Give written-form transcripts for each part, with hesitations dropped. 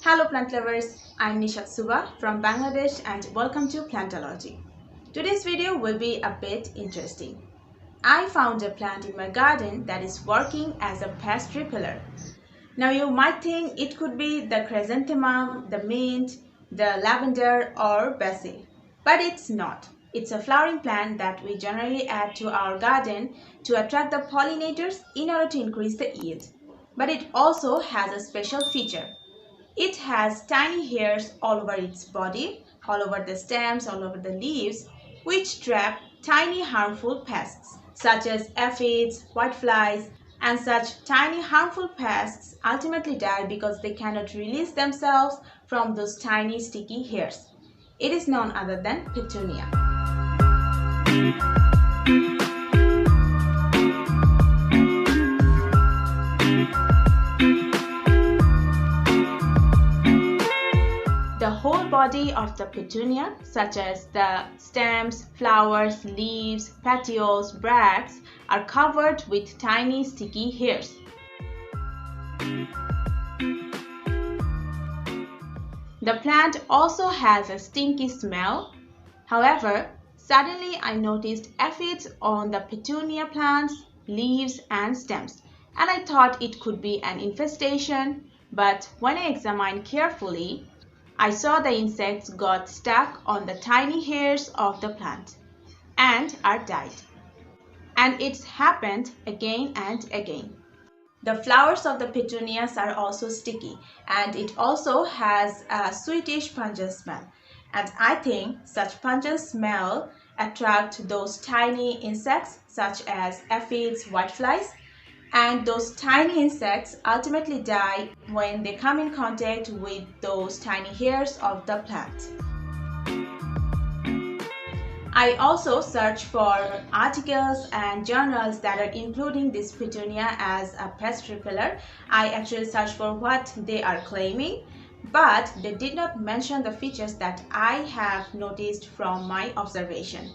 Hello plant lovers, I'm Nishat Subah from Bangladesh and welcome to Plantalogy. Today's video will be a bit interesting. I found a plant in my garden that is working as a pest repeller. Now you might think it could be the chrysanthemum, the mint, the lavender or basil, but it's not. It's a flowering plant that we generally add to our garden to attract the pollinators in order to increase the yield. But it also has a special feature. It has tiny hairs all over its body, all over the stems, all over the leaves, which trap tiny harmful pests such as aphids, whiteflies, and such tiny harmful pests ultimately die because they cannot release themselves from those tiny sticky hairs. It is none other than petunia. The whole body of the petunia, such as the stems, flowers, leaves, petioles, bracts, are covered with tiny sticky hairs. The plant also has a stinky smell. However, suddenly I noticed aphids on the petunia plants, leaves and stems, and I thought it could be an infestation, but when I examined carefully, I saw the insects got stuck on the tiny hairs of the plant and are died. And it's happened again and again. The flowers of the petunias are also sticky and it also has a sweetish pungent smell. And I think such pungent smell attract those tiny insects such as aphids, whiteflies, and those tiny insects ultimately die when they come in contact with those tiny hairs of the plant. I also searched for articles and journals that are including this petunia as a pest repeller. I actually searched for what they are claiming, but they did not mention the features that I have noticed from my observation.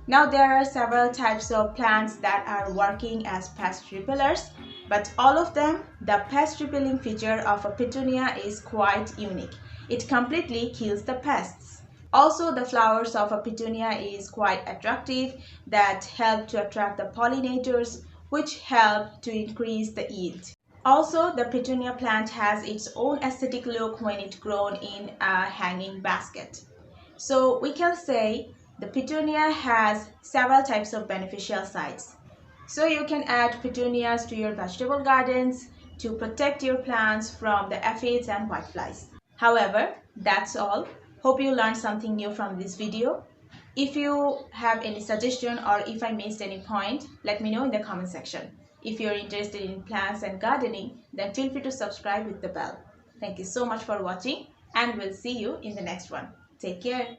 Now there are several types of plants that are working as pest repellers, but all of them, the pest repelling feature of a petunia is quite unique. It completely kills the pests. Also, the flowers of a petunia is quite attractive that help to attract the pollinators, which help to increase the yield. Also, the petunia plant has its own aesthetic look when it's grown in a hanging basket. So we can say the petunia has several types of beneficial sides. So you can add petunias to your vegetable gardens to protect your plants from the aphids and whiteflies. However, that's all. Hope you learned something new from this video. If you have any suggestion or if I missed any point, let me know in the comment section. If you're interested in plants and gardening, then feel free to subscribe with the bell. Thank you so much for watching and we'll see you in the next one. Take care.